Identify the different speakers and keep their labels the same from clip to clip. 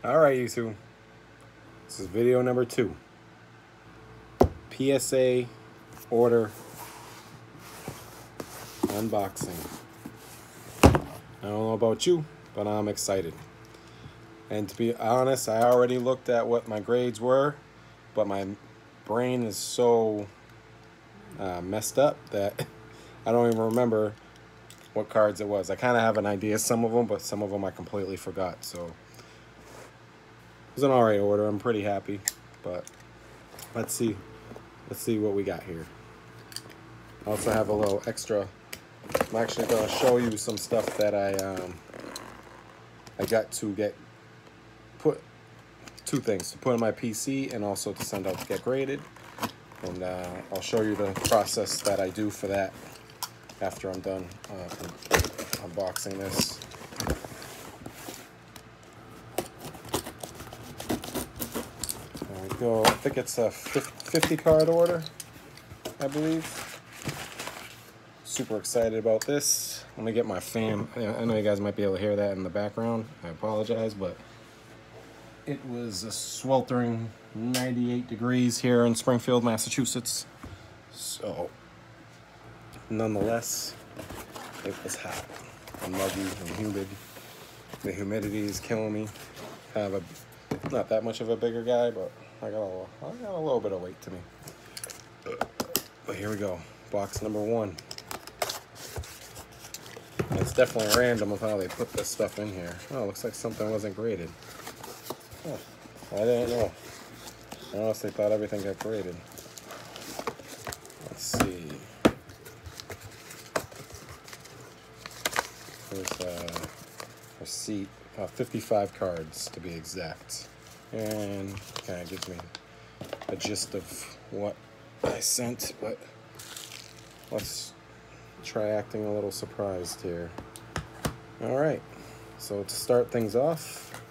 Speaker 1: Alright, YouTube. This is video number 2. PSA order unboxing. I don't know about you, but I'm excited. And to be honest, I already looked at what my grades were, but my brain is so messed up that I don't even remember what cards it was. I kind of have an idea, some of them, but some of them I completely forgot. So it was an alright order. I'm pretty happy, but let's see what we got here. I also have a little extra. I'm actually going to show you some stuff that I got to put two things to put on my PC and also to send out to get graded. And I'll show you the process that I do for that after I'm done unboxing this. There we go. I think it's a 50 card order, I believe. Super excited about this. Let me get my fan. I know you guys might be able to hear that in the background. I apologize, but it was a sweltering 98 degrees here in Springfield, Massachusetts. So, nonetheless, it was hot and muggy and humid. The humidity is killing me. Kind of not that much of a bigger guy, but I got a little bit of weight to me. But here we go. Box number 1. It's definitely random of how they put this stuff in here. Oh, it looks like something wasn't graded. Oh, I didn't know. I honestly thought everything got graded. Let's see. There's a receipt. 55 cards to be exact. And kind of gives me a gist of what I sent, but let's try acting a little surprised here. Alright, so to start things off,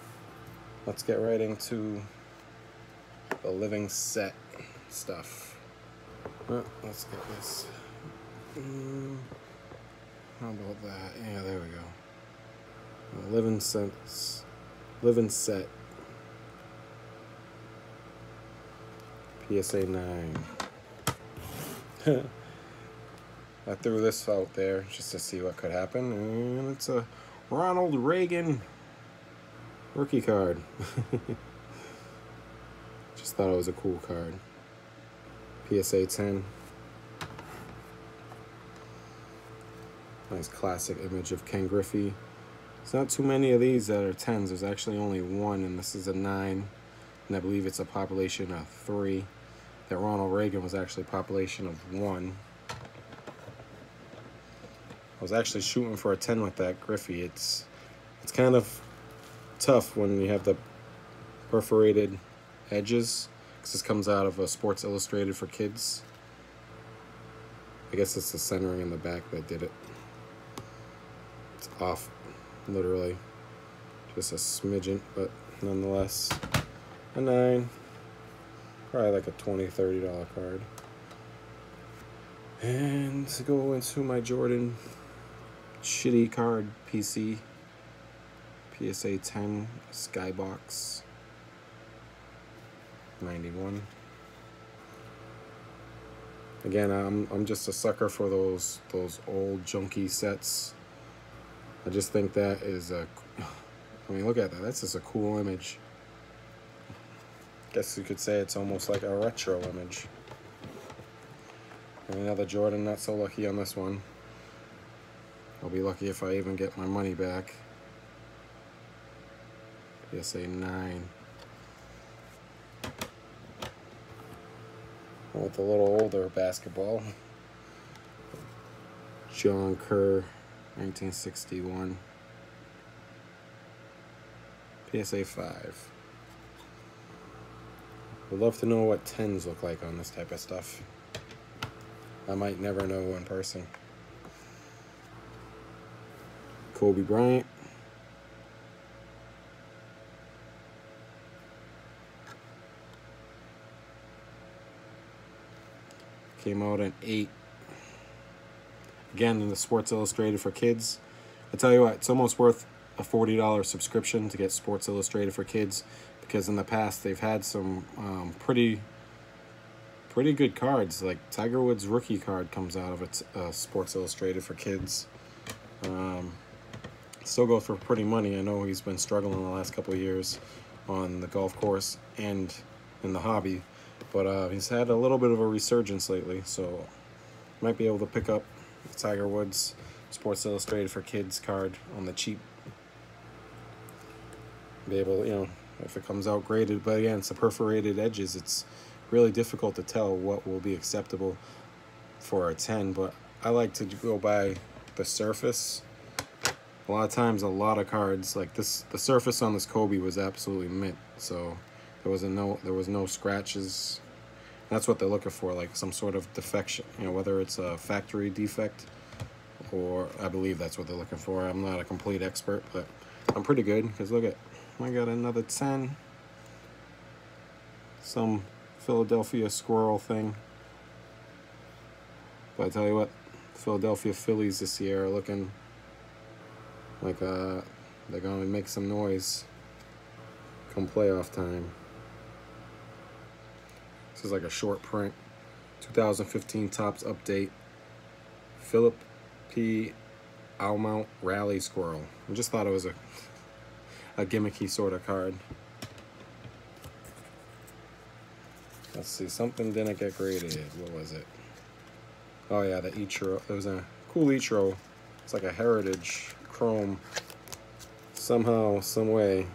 Speaker 1: let's get right into the living set stuff. Well, let's get this. How about that? Yeah, there we go. Living set. PSA 9. I threw this out there just to see what could happen, and it's a Ronald Reagan rookie card. Just thought it was a cool card. PSA 10. Nice classic image of Ken Griffey. There's not too many of these that are 10s. There's actually only one, and this is a 9. And I believe it's a population of 3. That Ronald Reagan was actually a population of 1. I was actually shooting for a 10 with that Griffey. It's kind of tough when you have the perforated edges, because this comes out of a Sports Illustrated for kids. I guess it's the centering in the back that did it. It's off, literally. Just a smidgen, but nonetheless, a 9. Probably like a $20, $30 card. And to go into my Jordan shitty card PC, PSA 10 Skybox 91. Again, I'm just a sucker for those old junky sets. I just think that is I mean, look at that. That's just a cool image. Guess you could say it's almost like a retro image. And another Jordan, not so lucky on this one. I'll be lucky if I even get my money back. PSA 9. With a little older basketball. John Kerr, 1961. PSA 5. Would love to know what 10s look like on this type of stuff. I might never know in person. Kobe Bryant. Came out in 8. Again, in the Sports Illustrated for kids. I tell you what, it's almost worth a $40 subscription to get Sports Illustrated for kids, because in the past they've had some pretty good cards. Like Tiger Woods' rookie card comes out of its Sports Illustrated for kids. Still go for pretty money. I know he's been struggling the last couple of years on the golf course and in the hobby, but he's had a little bit of a resurgence lately, so might be able to pick up the Tiger Woods Sports Illustrated for kids card on the cheap. Be able, if it comes out graded, but again, it's the perforated edges. It's really difficult to tell what will be acceptable for a 10, but I like to go by the surface. A lot of times, a lot of cards like this, the surface on this Kobe was absolutely mint, so there was no scratches. That's what they're looking for, like some sort of defection, whether it's a factory defect, or I believe that's what they're looking for. I'm not a complete expert, but I'm pretty good, because look at, I got another 10. Some Philadelphia squirrel thing. But I tell you what, Philadelphia Phillies this year are looking like they're going to make some noise come playoff time. This is like a short print. 2015 Topps update. Philip P. Almount Rally Squirrel. I just thought it was a gimmicky sort of card. Let's see, something didn't get graded. What was it? Oh yeah, the Ichiro. It was a cool Ichiro. It's like a heritage chrome. Somehow, some way,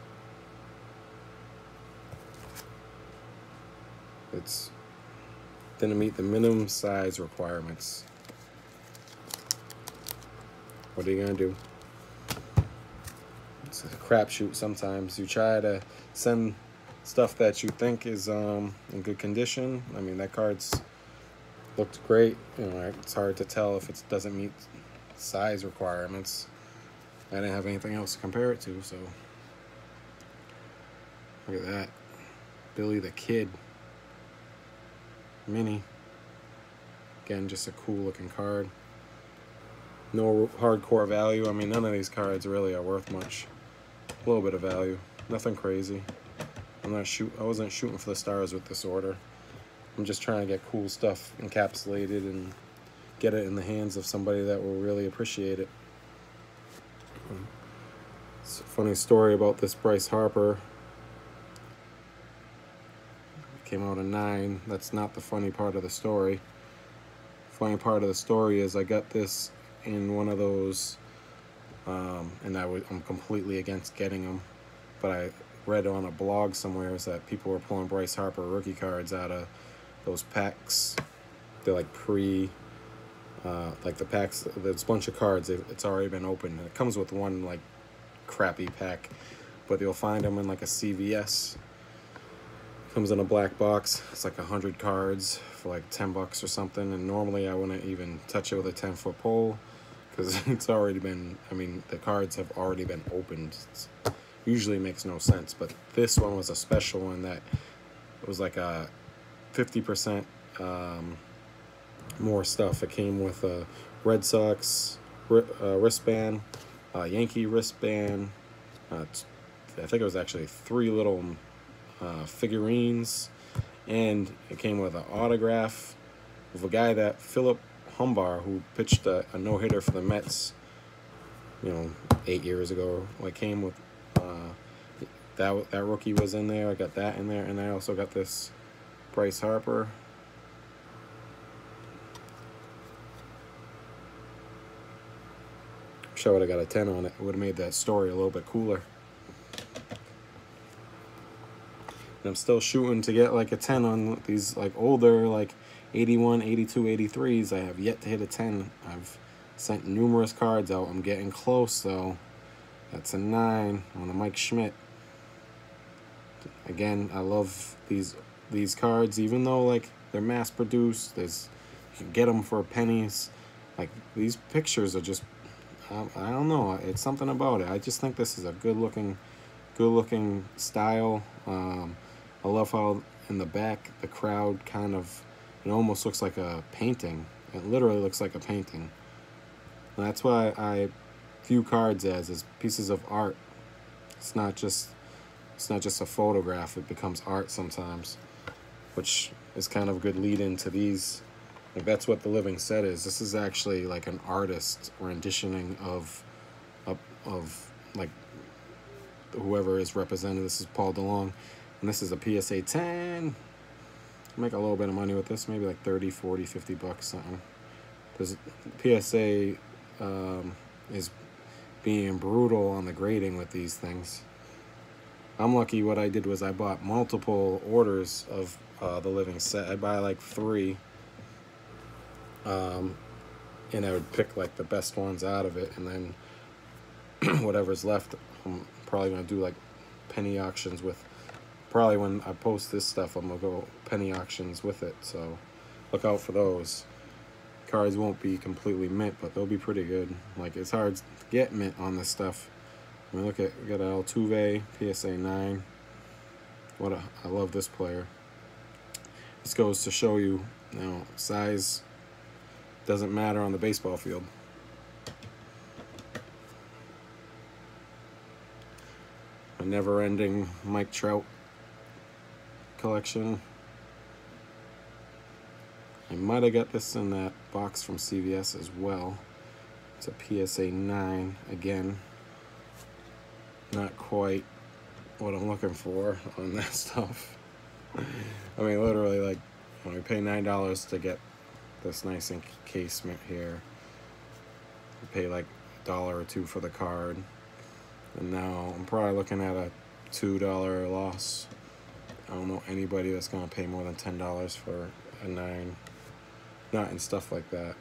Speaker 1: it's didn't meet the minimum size requirements. What are you gonna do? It's a crapshoot sometimes. You try to send stuff that you think is in good condition. I mean, that card's looked great. It's hard to tell if it doesn't meet size requirements. I didn't have anything else to compare it to, so look at that. Billy the Kid Mini. Again, just a cool looking card. No hardcore value. I mean, none of these cards really are worth much. A little bit of value. Nothing crazy. I wasn't shooting for the stars with this order. I'm just trying to get cool stuff encapsulated and get it in the hands of somebody that will really appreciate it. It's a funny story about this Bryce Harper. It came out in 9. That's not the funny part of the story. Funny part of the story is I got this in one of those, and I'm completely against getting them, but I read on a blog somewhere that people were pulling Bryce Harper rookie cards out of those packs. They're like like the packs, there's a bunch of cards, it's already been opened. It comes with one like crappy pack, but you'll find them in like a CVS. Comes in a black box. It's like 100 cards for like $10 or something, and normally I wouldn't even touch it with a 10-foot pole, because it's already been, the cards have already been opened. Usually makes no sense, but this one was a special one that it was like a 50% more stuff. It came with a Red Sox wristband, Yankee wristband. I think it was actually 3 little figurines, and it came with an autograph of a guy that Philip Humbar, who pitched a no-hitter for the Mets, 8 years ago. Like, came with that rookie was in there. I got that in there, and I also got this Bryce Harper. Wish I would have got a 10 on it. It would have made that story a little bit cooler. And I'm still shooting to get like a 10 on these like older, like 81, 82, 83s. I have yet to hit a 10. I've sent numerous cards out. I'm getting close though. That's a 9 on the Mike Schmidt. Again, I love these cards, even though like they're mass produced. You can get them for pennies. Like, these pictures are just, I don't know. It's something about it. I just think this is a good looking style. I love how in the back the crowd kind of, it almost looks like a painting. It literally looks like a painting. And that's why I view cards as pieces of art. It's not just a photograph. It becomes art sometimes, which is kind of a good lead into these. Like, that's what the living set is. This is actually like an artist renditioning of like whoever is represented. This is Paul DeLong, and this is a PSA 10. Make a little bit of money with this, maybe like 30, 40, 50 bucks something. Because PSA is being brutal on the grading with these things. I'm lucky. What I did was I bought multiple orders of the living set. I'd buy like 3, and I would pick like the best ones out of it, and then whatever's left, I'm probably gonna do like penny auctions with. Probably when I post this stuff, I'm gonna go penny auctions with it. So look out for those. Cards won't be completely mint, but they'll be pretty good. Like, it's hard to get mint on this stuff. I mean, we got Altuve, PSA 9. I love this player. This goes to show you, size doesn't matter on the baseball field. A never-ending Mike Trout collection. I might have got this in that box from CVS as well. It's a PSA 9 again. Not quite what I'm looking for on that stuff. I mean, literally, like, when we pay $9 to get this nice encasement here, we pay like $1 or $2 for the card, and now I'm probably looking at a $2 loss. I don't know anybody that's gonna pay more than $10 for a 9, not in stuff like that.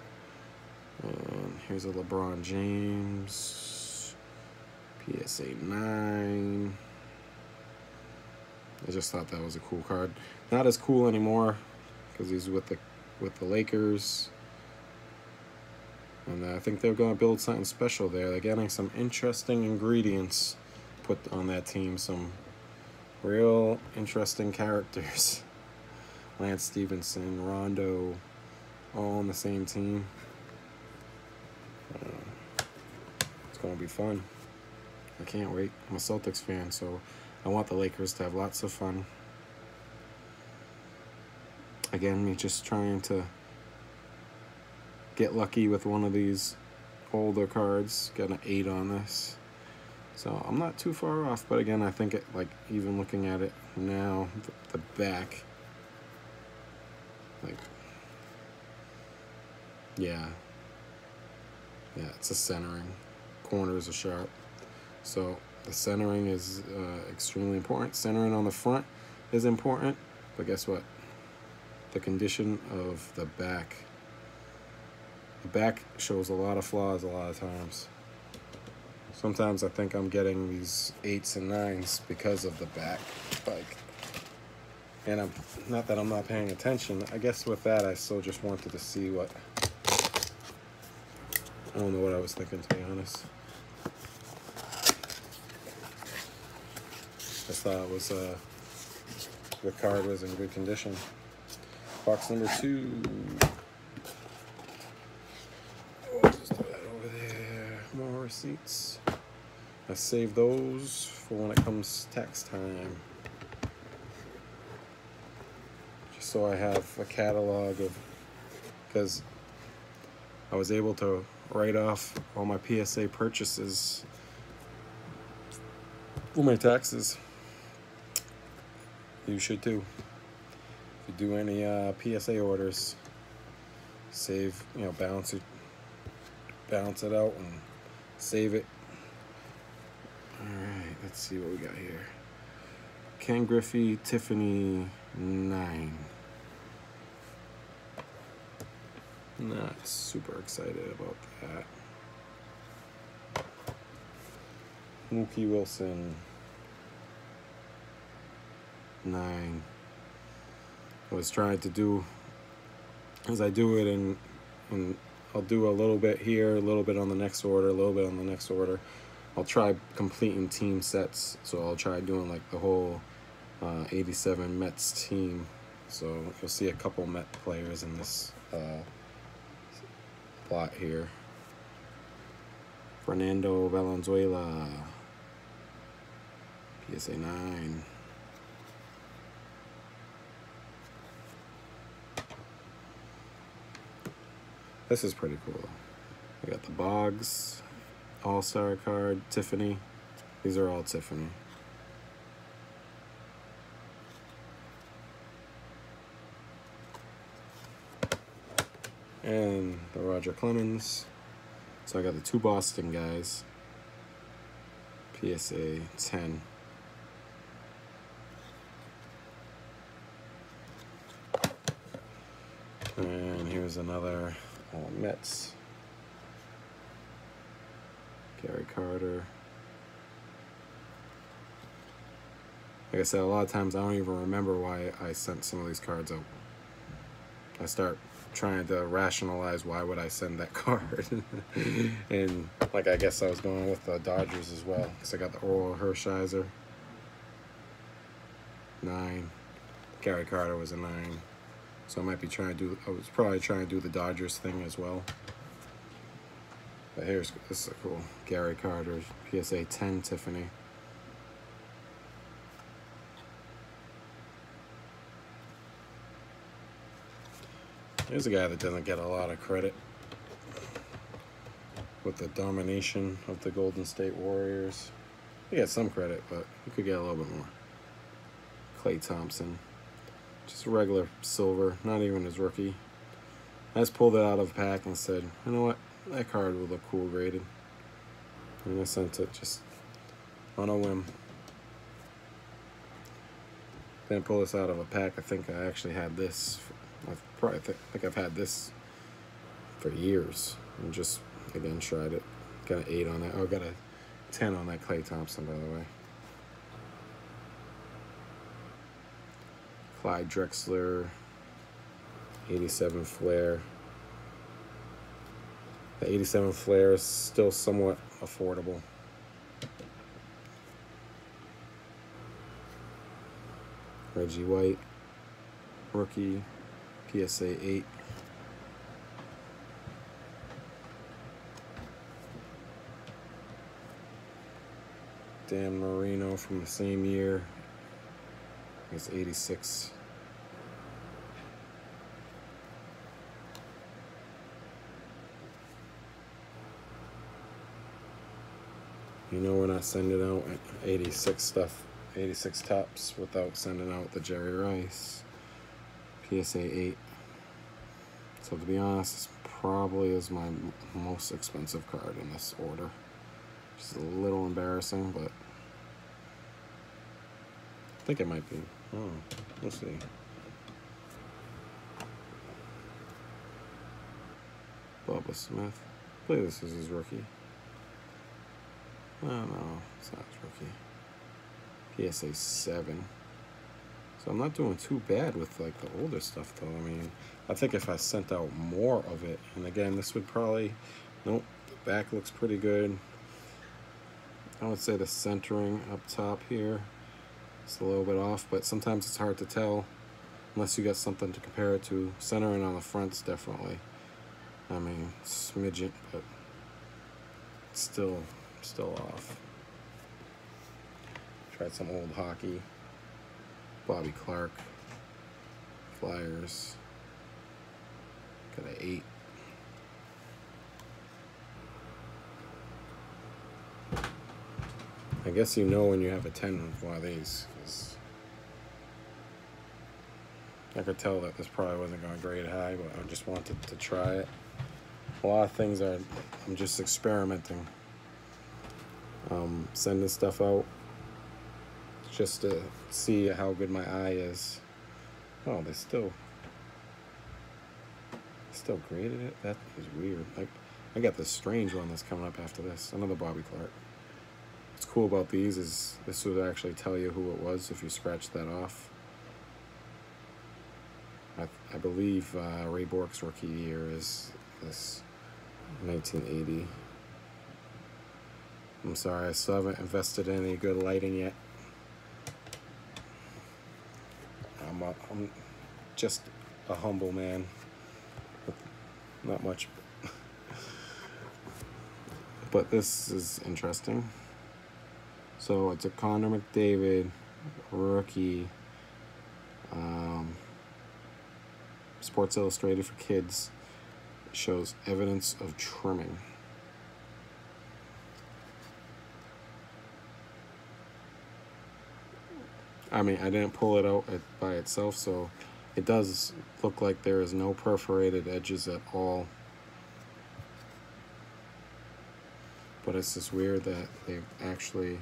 Speaker 1: And here's a LeBron James PSA 9. I just thought that was a cool card. Not as cool anymore because he's with the Lakers, and I think they're gonna build something special there. They're getting some interesting ingredients put on that team. Some real interesting characters. Lance Stevenson, Rondo, all on the same team. It's going to be fun. I can't wait. I'm a Celtics fan, so I want the Lakers to have lots of fun. Again, me just trying to get lucky with one of these older cards. Got an 8 on this. So I'm not too far off, but again, I think even looking at it now, the back, like, yeah, it's a centering. Corners are sharp, so the centering is extremely important. Centering on the front is important, but guess what? The condition of the back. The back shows a lot of flaws a lot of times. Sometimes I think I'm getting these 8s and 9s because of the back. Like, and I'm not that I'm not paying attention. I guess with that, I still just wanted to see what. I don't know what I was thinking, to be honest. Just thought it was the card was in good condition. Box number 2. Oh, just throw that over there. More receipts. I save those for when it comes tax time. Just so I have a catalog of, because I was able to write off all my PSA purchases for my taxes. You should too. If you do any PSA orders, save, balance it out and save it. Alright, let's see what we got here. Ken Griffey, Tiffany 9. Not super excited about that. Mookie Wilson 9. I was trying to do, as I do it, and I'll do a little bit here, a little bit on the next order, a little bit on the next order. I'll try completing team sets, so I'll try doing like the whole 87 Mets team. So you'll see a couple Met players in this plot here Fernando Valenzuela, PSA 9. This is pretty cool. We got the Boggs All-Star card, Tiffany. These are all Tiffany. And the Roger Clemens. So I got the 2 Boston guys. PSA 10. And here's another Mets. Gary Carter. Like I said, a lot of times I don't even remember why I sent some of these cards out. I start trying to rationalize why would I send that card. And like I guess I was going with the Dodgers as well, because I got the Oral Hershiser 9. Gary Carter was a 9. So I might be trying to do, I was probably trying to do the Dodgers thing as well. But this is a cool Gary Carter PSA 10 Tiffany. Here's a guy that doesn't get a lot of credit with the domination of the Golden State Warriors. He got some credit, but he could get a little bit more. Klay Thompson. Just a regular silver, not even his rookie. I just pulled it out of a pack and said, you know what, that card would look cool graded. And I sent it just on a whim. Didn't pull this out of a pack. I think I actually had this. I think I've had this for years. And just, again, tried it. Got an 8 on that. Oh, got a 10 on that Klay Thompson, by the way. Clyde Drexler, 87 Flair. The 87 Flair is still somewhat affordable. Reggie White, rookie, PSA 8. Dan Marino from the same year. It's 86. You know we're not sending out 86 stuff, 86 tops without sending out the Jerry Rice PSA 8. So to be honest, this probably is my most expensive card in this order. Just a little embarrassing, but I think it might be. Oh, we'll see. Bubba Smith. I believe this is his rookie. Oh, no, it's not his rookie. PSA 7. So I'm not doing too bad with like the older stuff though. I mean, I think if I sent out more of it, and again, this would probably, nope, the back looks pretty good. I would say the centering up top here, it's a little bit off, but sometimes it's hard to tell unless you got something to compare it to. Centering on the front's definitely, I mean, smidgen, but still off. Tried some old hockey. Bobby Clark, Flyers. Got an 8. I guess you know when you have a 10 with one of these, 'cause I could tell that this probably wasn't going to grade high, but I just wanted to try it. A lot of things I'm just experimenting. Sending stuff out just to see how good my eye is. Oh, they still graded it? That is weird. I got this strange one that's coming up after this. Another Bobby Clark. What's cool about these is this would actually tell you who it was if you scratch that off. I believe Ray Bork's rookie year is this 1980. I'm sorry, I still haven't invested in any good lighting yet. I'm just a humble man with not much But this is interesting. So it's a Connor McDavid rookie, Sports Illustrated for kids. It shows evidence of trimming. I mean, I didn't pull it out by itself, so it does look like there is no perforated edges at all. But it's just weird that they've actually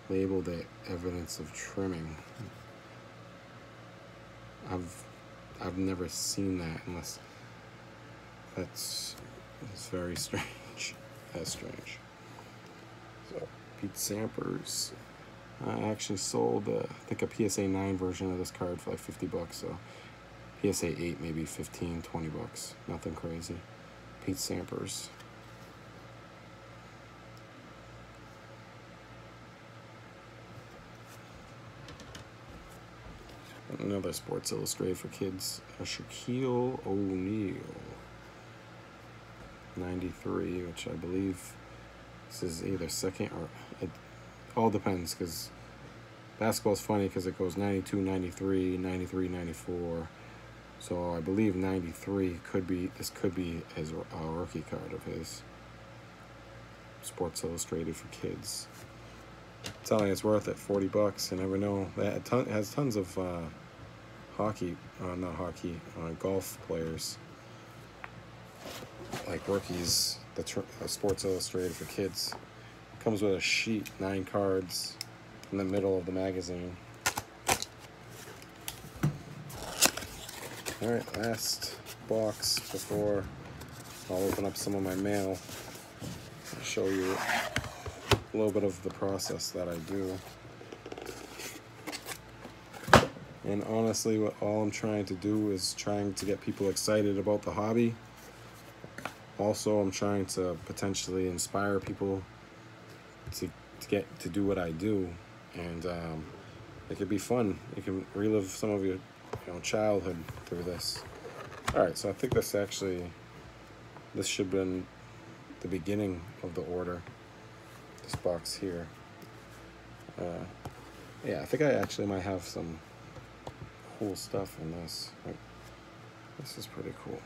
Speaker 1: labeled it evidence of trimming. I've never seen that, unless it's very strange. That's strange. So Pete Sampras. I actually sold I think a PSA 9 version of this card for like $50, so PSA 8 maybe 15, $20. Nothing crazy. Pete Sampras. Another Sports Illustrated for kids, a Shaquille O'Neal, 93, which I believe this is either second or it all depends, because basketball's funny because it goes 92, 93, 93, 94. So I believe 93 could be his rookie card of his. Sports Illustrated for kids. I'm telling you, it's worth it. $40. You never know. That has tons of golf players, like rookies. The Sports Illustrated for kids comes with a sheet, 9 cards in the middle of the magazine. All right, last box before I'll open up some of my mail. I'll show you a little bit of the process that I do. And honestly, all I'm trying to do is trying to get people excited about the hobby. Also, I'm trying to potentially inspire people to do what I do, and it could be fun. You can relive some of your childhood through this. All right, so I think this should have been the beginning of the order. This box here. Yeah, I think I actually might have some cool stuff in this. This is pretty cool.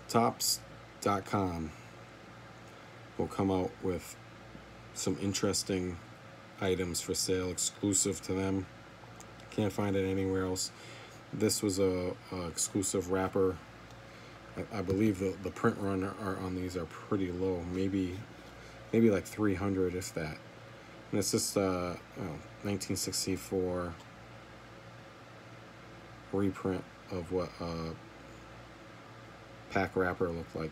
Speaker 1: Topps.com will come out with some interesting items for sale exclusive to them. Can't find it anywhere else. This was a exclusive wrapper. I believe the print run on these are pretty low, maybe like 300 if that. And it's just 1964 reprint of what pack wrapper looked like.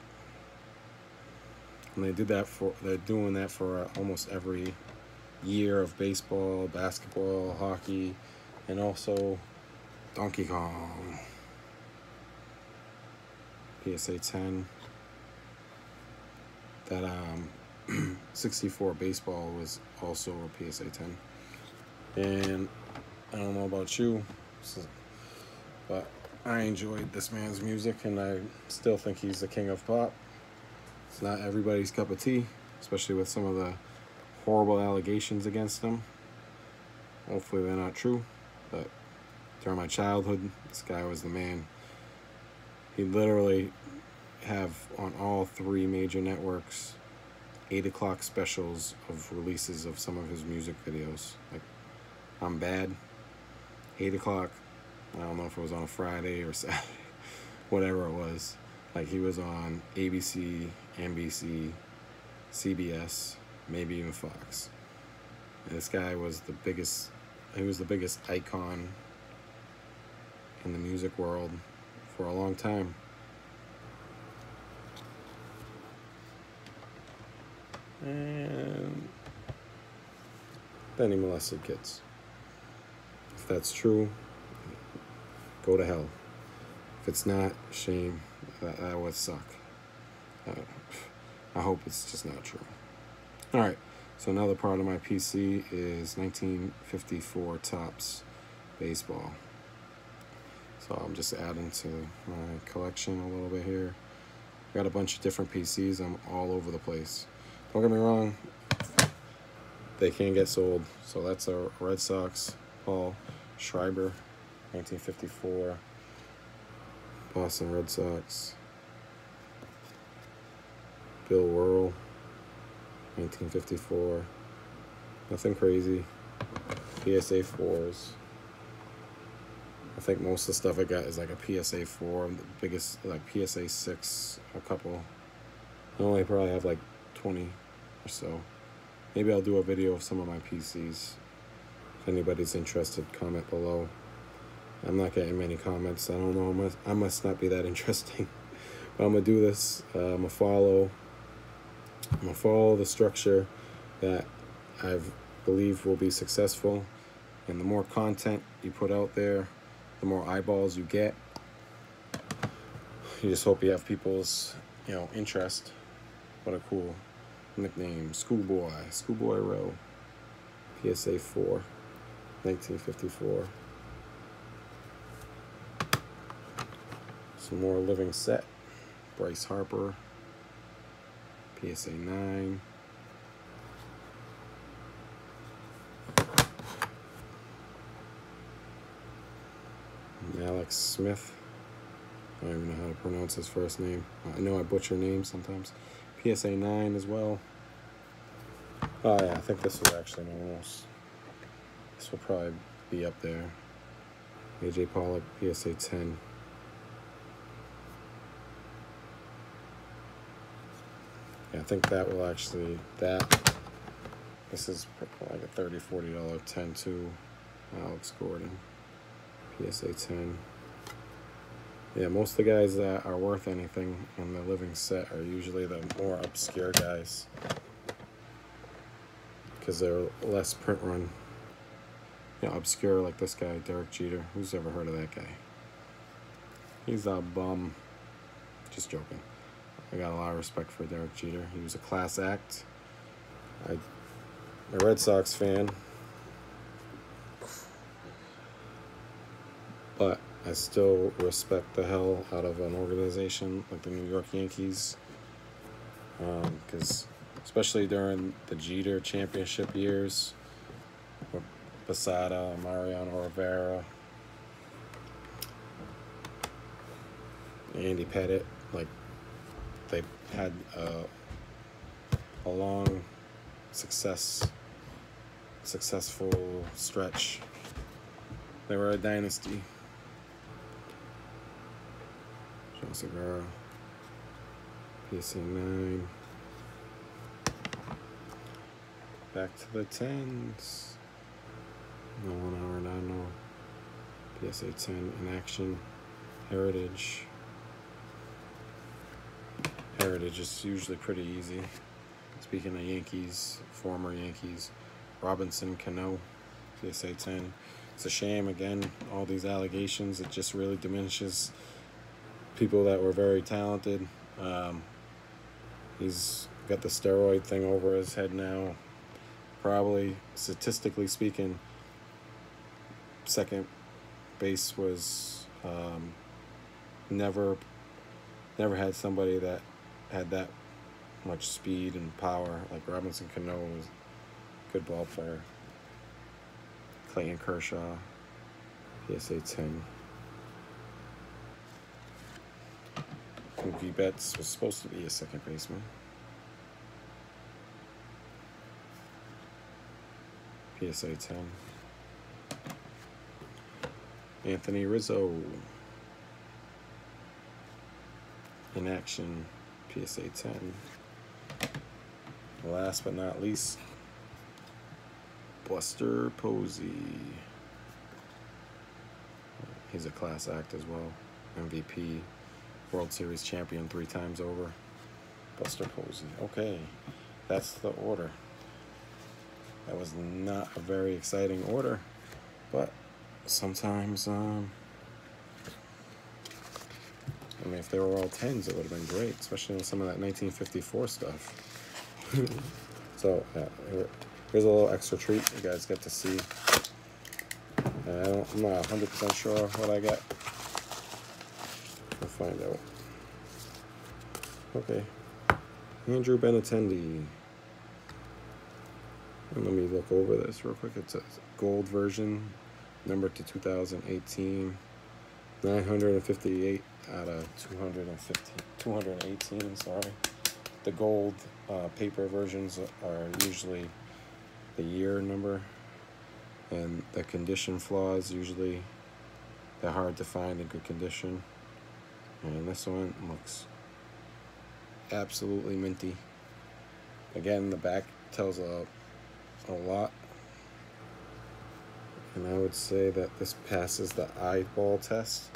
Speaker 1: And they're doing that for almost every year of baseball, basketball, hockey, and also Donkey Kong. PSA 10. That 64 baseball was also a PSA 10. And I don't know about you, but I enjoyed this man's music, and I still think he's the king of pop. It's not everybody's cup of tea, especially with some of the horrible allegations against him. Hopefully they're not true, but during my childhood, this guy was the man. He'd literally have on all 3 major networks 8 o'clock specials of releases of some of his music videos. Like I'm Bad, 8 o'clock. I don't know if it was on a Friday or Saturday, whatever it was. Like he was on ABC, NBC, CBS, maybe even Fox. And this guy was the biggest icon in the music world for a long time. And then he molested kids. If that's true, go to hell. If it's not, shame. That would suck. I hope it's just not true. All right, so another part of my PC is 1954 Topps baseball. So I'm just adding to my collection a little bit here. got a bunch of different PCs. I'm all over the place. Don't get me wrong, they can get sold. So that's a Red Sox Paul Schreiber, 1954. Boston Red Sox. Bill Worrell, 1954. Nothing crazy. PSA 4s. I think most of the stuff I got is like a PSA 4. The biggest, like PSA 6, a couple. I only probably have like 20 or so. Maybe I'll do a video of some of my PCs. If anybody's interested, comment below. I'm not getting many comments. I don't know. I must not be that interesting. But I'm going to do this. I'm going to follow the structure that I believe will be successful. And the more content you put out there, the more eyeballs you get. You just hope you have people's, interest. What a cool nickname. Schoolboy Row. PSA 4, 1954. Some more living set. Bryce Harper. PSA 9. Alex Smith. I don't even know how to pronounce his first name. I know I butcher names sometimes. PSA 9 as well. Oh yeah, I think this was actually almost. This will probably be up there. AJ Pollock, PSA 10. Yeah, I think that will actually, this is like a $30, $40 10 too. Alex Gordon, PSA 10. Yeah, most of the guys that are worth anything on the living set are usually the more obscure guys because they're less print run. Obscure like this guy, Derek Jeter. Who's ever heard of that guy? He's a bum. Just joking. I got a lot of respect for Derek Jeter. He was a class act. I'm a Red Sox fan, but I still respect the hell out of an organization like the New York Yankees, because especially during the Jeter championship years, with Posada, Mariano Rivera, Andy Pettit, like they had a long successful stretch. They were a dynasty. Segura, PSA 9. Back to the 10s. No 1 hour nano. PSA 10 in action. Heritage. Heritage is usually pretty easy. Speaking of Yankees, former Yankees, Robinson Cano, PSA 10. It's a shame, again, all these allegations. It just really diminishes people that were very talented. He's got the steroid thing over his head now. Probably, statistically speaking, second base was never had somebody that had that much speed and power. Like Robinson Cano was a good ball player. Clayton Kershaw, PSA 10. Mookie Betts was supposed to be a second baseman. PSA 10. Anthony Rizzo. In action. PSA 10. Last but not least, Buster Posey. He's a class act as well. MVP. World Series champion 3 times over. Buster Posey. Okay, that's the order. That was not a very exciting order, but sometimes, if they were all 10s, it would have been great, especially with some of that 1954 stuff. So, here's a little extra treat you guys get to see. I'm not 100% sure what I got. We'll find out. Okay. Andrew Benatendi. And let me look over this real quick. It's a gold version, numbered to 2018. 958 out of 218, sorry. The gold paper versions are usually the year number, and the condition flaws usually they're hard to find in good condition. And this one looks absolutely minty. Again, the back tells a lot, and I would say that this passes the eyeball test.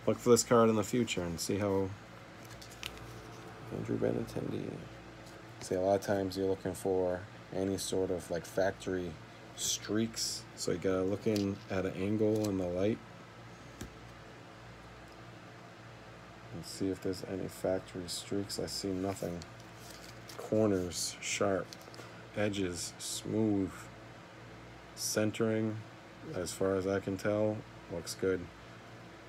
Speaker 1: Look for this card in the future and see how Andrew Benatendi. See, a lot of times you're looking for any sort of like factory streaks, so you gotta look in at an angle in the light and see if there's any factory streaks. I see nothing. Corners sharp, edges smooth, centering, as far as I can tell, looks good.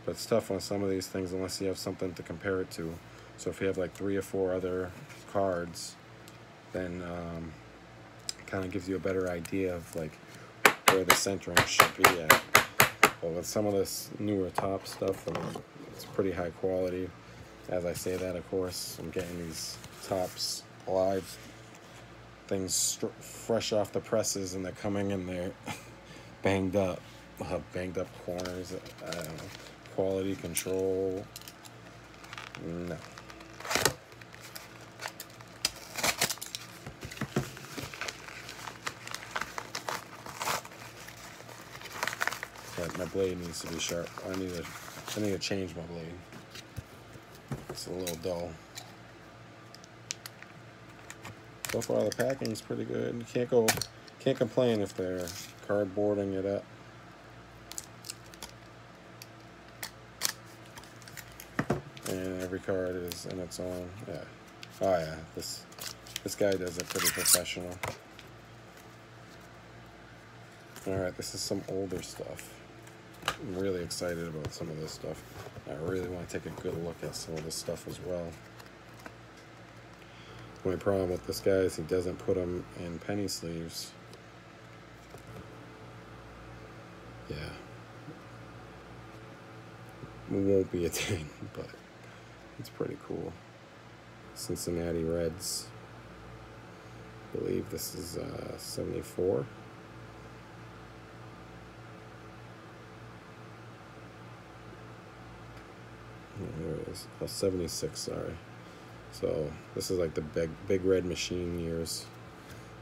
Speaker 1: But it's tough on some of these things unless you have something to compare it to. So if you have like 3 or 4 other cards, then it kind of gives you a better idea of like where the centering should be at. But with some of this newer top stuff, I mean, it's pretty high quality. As I say that, of course, I'm getting these tops live things fresh off the presses, and they're coming in there banged up corners. I don't know. Quality control, no. But my blade needs to be sharp. I need to change my blade. It's a little dull. So far, the packing's pretty good. You can't complain if they're cardboarding it up. And every card is in its own. Yeah. Oh yeah. This guy does it pretty professional. All right. This is some older stuff. I'm really excited about some of this stuff. I really want to take a good look at some of this stuff as well. My problem with this guy is he doesn't put them in penny sleeves. Yeah. It won't be a thing, but it's pretty cool. Cincinnati Reds. I believe this is 74. There it is. Oh, 76, sorry. So this is like the big red machine years.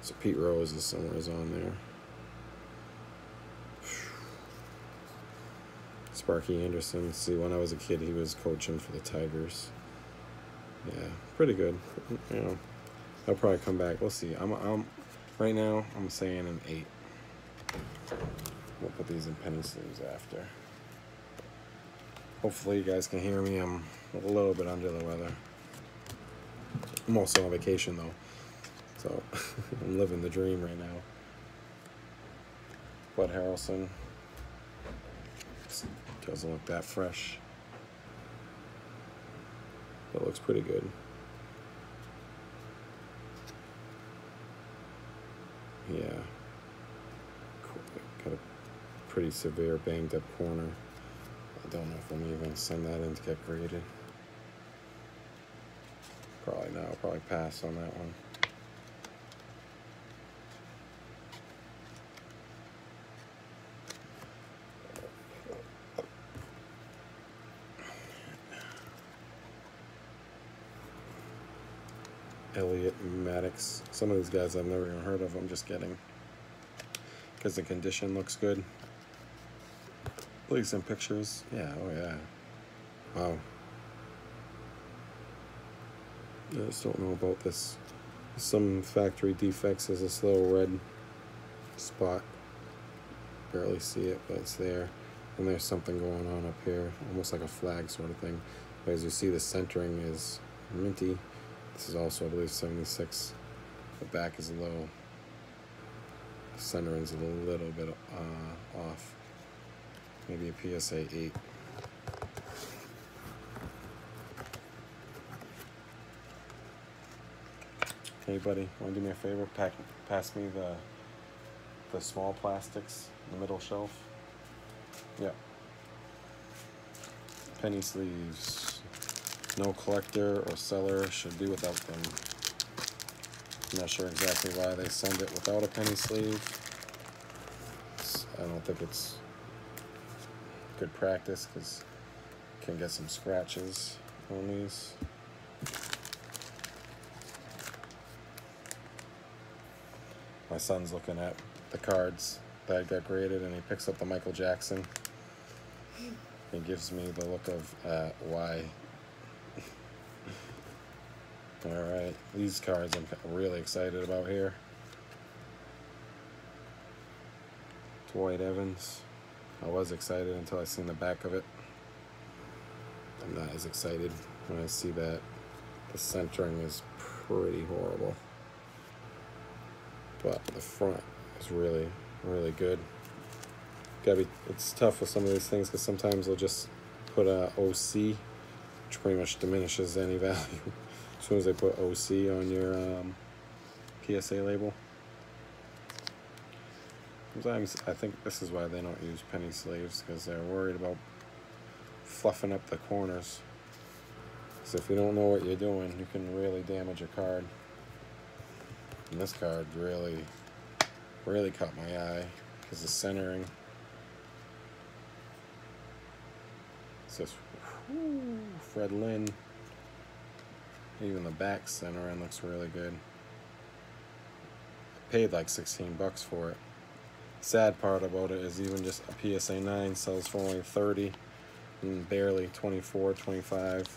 Speaker 1: So Pete Rose is somewhere on there. Sparky Anderson. See, when I was a kid, he was coaching for the Tigers. Yeah, pretty good. You know, I'll probably come back. We'll see. I'm right now. I'm saying an 8. We'll put these in penny sleeves after. Hopefully, you guys can hear me. I'm a little bit under the weather. I'm also on vacation though, so I'm living the dream right now. Bud Harrelson doesn't look that fresh, but looks pretty good. Yeah, cool. Got a pretty severe banged up corner. I don't know if I'm even gonna send that in to get graded. Probably not. I'll probably pass on that one. Elliott, Maddox. Some of these guys I've never even heard of. I'm just getting because the condition looks good. Look at some pictures. Yeah. Oh yeah. Wow. I just don't know about this. Some factory defects. There's this little red spot. Barely see it, but it's there. And there's something going on up here, almost like a flag sort of thing. But as you see, the centering is minty. This is also, I believe, 76. The back is low. The centering's a little bit off. Maybe a PSA 8. Hey buddy, wanna do me a favor? Pass me the small plastics, the middle shelf. Yeah. Penny sleeves. No collector or seller should be without them. I'm not sure exactly why they send it without a penny sleeve. I don't think it's good practice because you can get some scratches on these. My son's looking at the cards that I got graded, and he picks up the Michael Jackson. He gives me the look of why. Alright, these cards I'm really excited about here. Dwight Evans. I was excited until I seen the back of it. I'm not as excited when I see that the centering is pretty horrible. But the front is really, really good. It's tough with some of these things because sometimes they'll just put a OC, which pretty much diminishes any value as soon as they put OC on your PSA label. Sometimes I think this is why they don't use penny sleeves, because they're worried about fluffing up the corners. So if you don't know what you're doing, you can really damage a card. And this card really, really caught my eye because the centering. It's just Fred Lynn. Even the back centering looks really good. I paid like 16 bucks for it. Sad part about it is even just a PSA 9 sells for only 30 and barely 24, 25.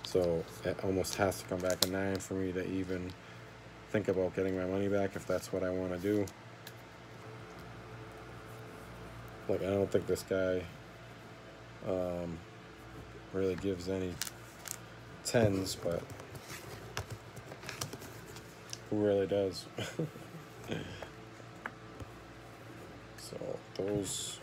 Speaker 1: So it almost has to come back a 9 for me to even think about getting my money back if that's what I want to do. Like, I don't think this guy really gives any 10s, but who really does? So those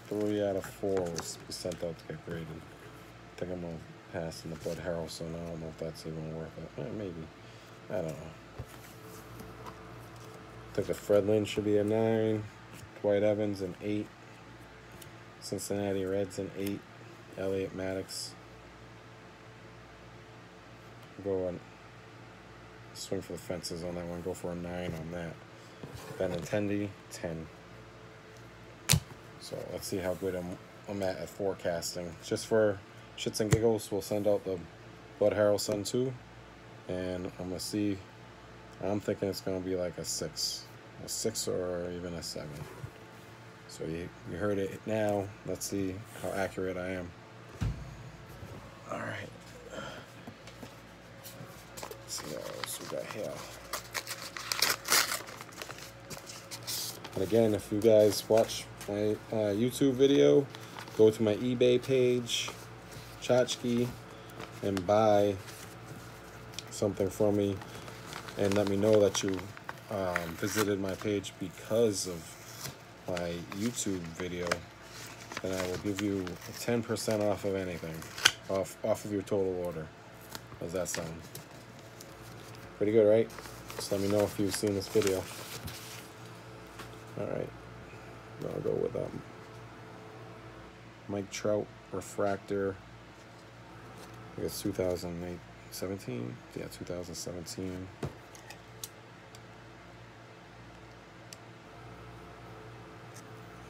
Speaker 1: 3 out of 4 was sent out to get graded. I think I'm gonna pass in the Bud Harrelson. I don't know if that's even worth it. Maybe. I don't know. I think the Fred Lynn should be a 9. Dwight Evans an 8. Cincinnati Reds an 8. Elliott Maddox. Go and swing for the fences on that one. Go for a 9 on that. Benintendi 10. So let's see how good I'm at forecasting. Just for shits and giggles, we'll send out the Bud Harrelson 2, and I'm gonna see. I'm thinking it's gonna be like a 6 or even a 7. So you heard it now. Let's see how accurate I am. All right. Let's see what else we got here. And again, if you guys watch my YouTube video, go to my eBay page, Tchotchke, and buy something from me, and let me know that you visited my page because of my YouTube video. Then I will give you 10% off of anything, off of your total order. How's that sound? Pretty good, right? Just let me know if you've seen this video. All right. I'll go with Mike Trout refractor. I think it's 2017. Yeah, 2017.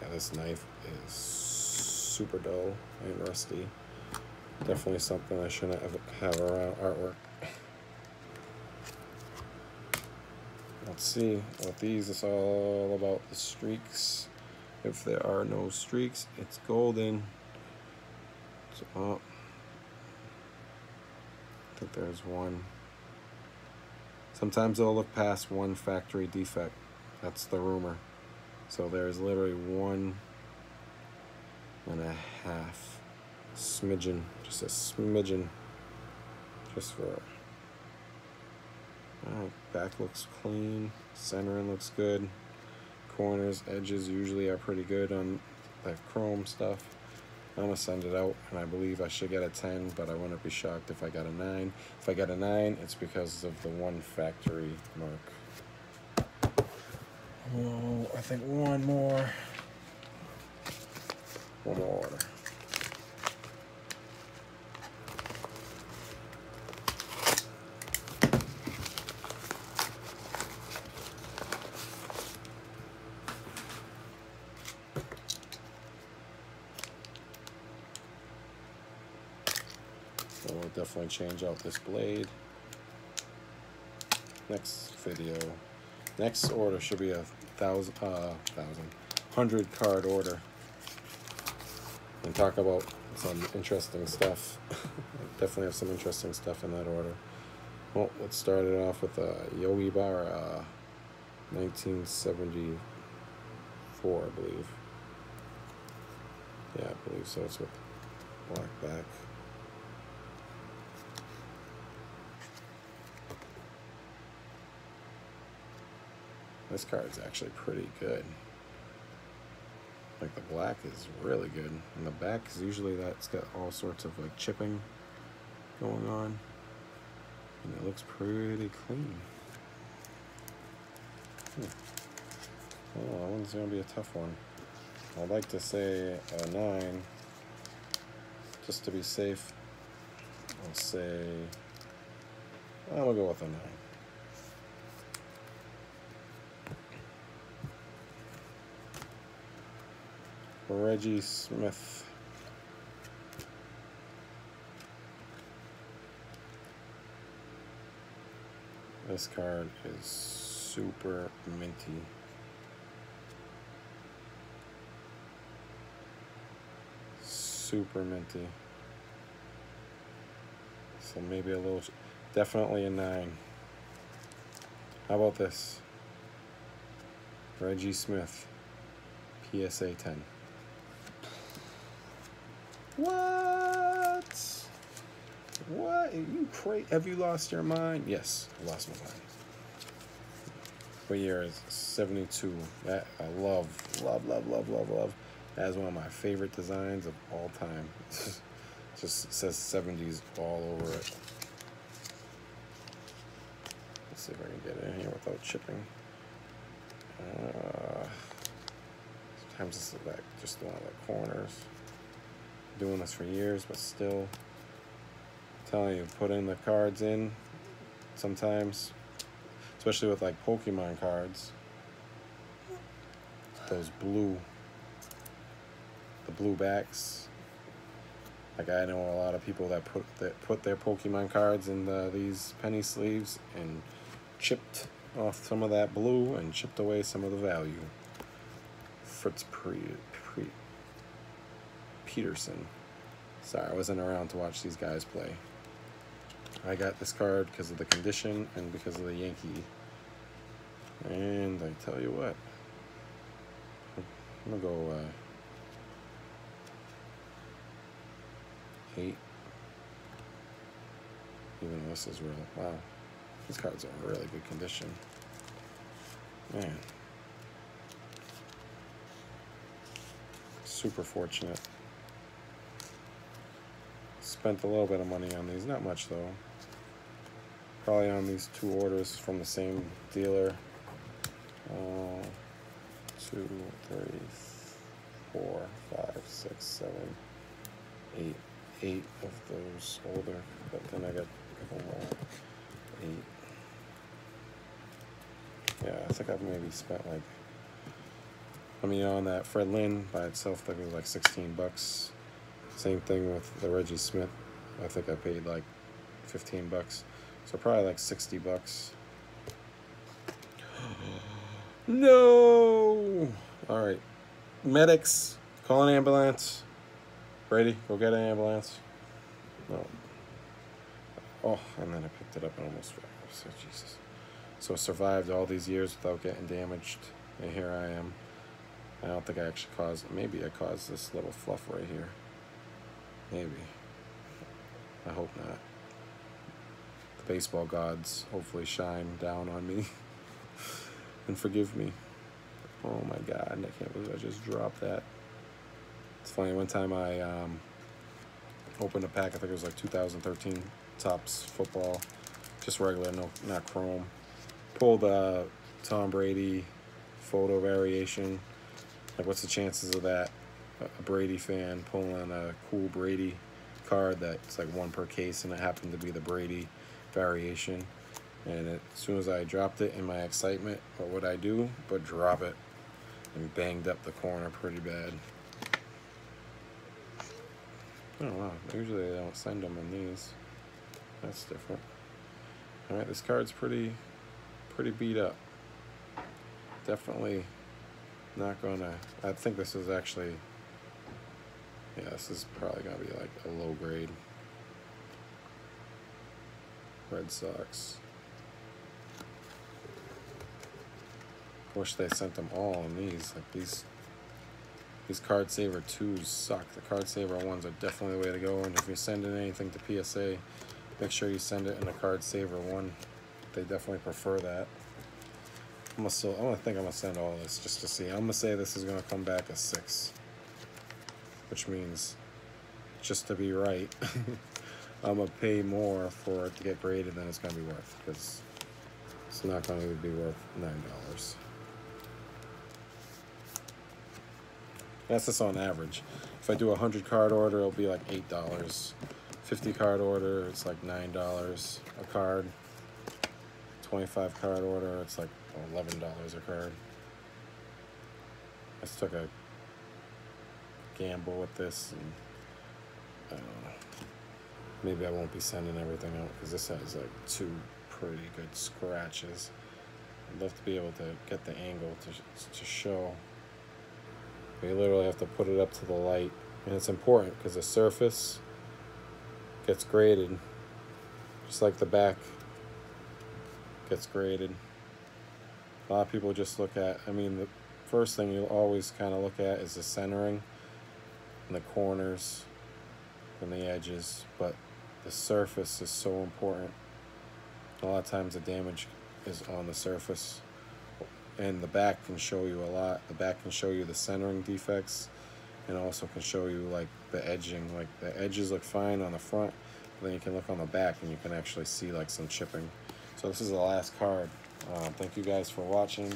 Speaker 1: Yeah, this knife is super dull and rusty. Definitely something I shouldn't have around artwork. Let's see what these is all about. The streaks. If there are no streaks, it's golden. So, I think there's one. Sometimes they'll look past one factory defect. That's the rumor. So there's literally 1.5 smidgen, just a smidgen, just for. Alright, back looks clean. Centering looks good. Corners, edges usually are pretty good on that chrome stuff. I'm going to send it out, and I believe I should get a 10, but I wouldn't be shocked if I got a 9. If I get a 9, it's because of the one factory mark. Oh, I think one more order. So we'll definitely change out this blade. Next video, next order should be a 100 card order, and talk about some interesting stuff. Definitely have some interesting stuff in that order. Well, let's start it off with a Yogi Bar 1974, I believe. Yeah, I believe so. It's with black back. This card's actually pretty good. Like, the black is really good, and the back is usually that's got all sorts of like chipping going on, and it looks pretty clean. Oh, that one's gonna be a tough one. I'd like to say a 9, just to be safe. I'll say I'm gonna go with a 9. Reggie Smith. This card is super minty. Super minty. So maybe a little, definitely a 9. How about this? Reggie Smith, PSA 10. What? What? You crazy? Have you lost your mind? Yes, I lost my mind. What year is 72? That I love. That is one of my favorite designs of all time. Just says 70s all over it. Let's see if I can get it in here without chipping. Sometimes it's like just one of the corners. Doing this for years, but still, I'm telling you, putting the cards in sometimes, especially with like Pokemon cards, those the blue backs. Like, I know a lot of people that put their Pokemon cards in these penny sleeves and chipped off some of that blue and chipped away some of the value. Fritz Peterson. Sorry, I wasn't around to watch these guys play. I got this card because of the condition and because of the Yankee. And I tell you what, I'm gonna go 8. Even though this is real. Wow, these cards are in really good condition. Man, super fortunate. Spent a little bit of money on these, not much though. Probably on these 2 orders from the same dealer. 2, 3, 4, 5, 6, 7, 8. 8 of those older, but then I got a couple more. 8. Yeah, I think I've maybe spent like, I mean, on that Fred Lynn by itself, that was like 16 bucks. Same thing with the Reggie Smith. I think I paid like 15 bucks. So probably like 60 bucks. No! All right. Medics, call an ambulance. Brady, go get an ambulance. No. Oh, and then I picked it up and almost fell. So, Jesus. So survived all these years without getting damaged. And here I am. I don't think I actually caused, maybe I caused this little fluff right here. Maybe. I hope not. The baseball gods hopefully shine down on me and forgive me. Oh my God, I can't believe I just dropped that. It's funny, one time I opened a pack, I think it was like 2013 Topps football, just regular, no, not chrome. Pulled a Tom Brady photo variation. Like, what's the chances of that? A Brady fan pulling a cool Brady card that's like one per case, and it happened to be the Brady variation. And as soon as I dropped it in my excitement, what would I do but drop it and banged up the corner pretty bad. Oh wow, usually they don't send them in these. That's different. Alright, this card's pretty beat up. Definitely not gonna, I think this is actually, yeah, this is probably gonna be like a low grade. Red Sox. Wish they sent them all in these. Like these Card Saver 2s suck. The Card Saver 1s are definitely the way to go. And if you're sending anything to PSA, make sure you send it in a Card Saver 1. They definitely prefer that. I'm gonna send all this just to see. I'm gonna say this is gonna come back a 6, which means, just to be right, I'm gonna pay more for it to get graded than it's gonna be worth, because it's not gonna be worth $9. That's just on average. If I do a 100 card order, it'll be like $8. 50 card order, it's like $9 a card. 25 card order, it's like $11 a card. I just took a gamble with this, and I don't know. Maybe I won't be sending everything out, because this has like 2 pretty good scratches. I'd love to be able to get the angle to show. You literally have to put it up to the light, and it's important because the surface gets graded just like the back gets graded. A lot of people just look at, I mean, the first thing you'll always kind of look at is the centering and the corners and the edges, but the surface is so important. A lot of times the damage is on the surface, and the back can show you a lot. The back can show you the centering defects, and also can show you like the edging. Like the edges look fine on the front, but then you can look on the back and you can actually see like some chipping. So this is the last card. Thank you guys for watching.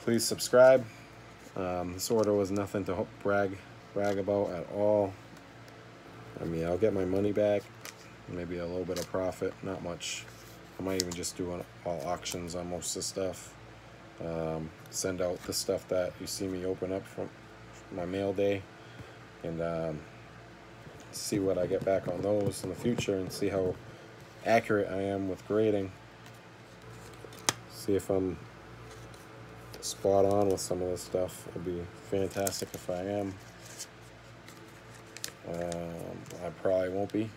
Speaker 1: Please subscribe. This order was nothing to brag about at all. I mean, I'll get my money back, maybe a little bit of profit, not much. I might even just do all auctions on most of the stuff. Send out the stuff that you see me open up from my mail day, and see what I get back on those in the future, and see how accurate I am with grading. See if I'm spot on with some of this stuff. It'd be fantastic if I am. I probably won't be.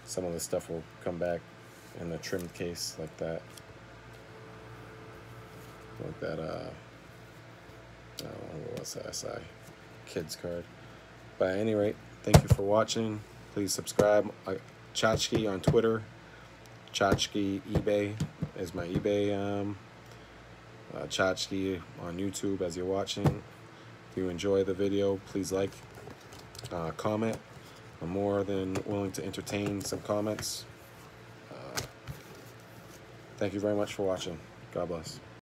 Speaker 1: Some of the stuff will come back in the trimmed case like that. Like that, I don't know, what's that, SI kids card. But at any rate, thank you for watching. Please subscribe. Chachki on Twitter. Chachki eBay is my eBay. Chachki on YouTube as you're watching. If you enjoy the video, please like, comment. I'm more than willing to entertain some comments. Thank you very much for watching. God bless.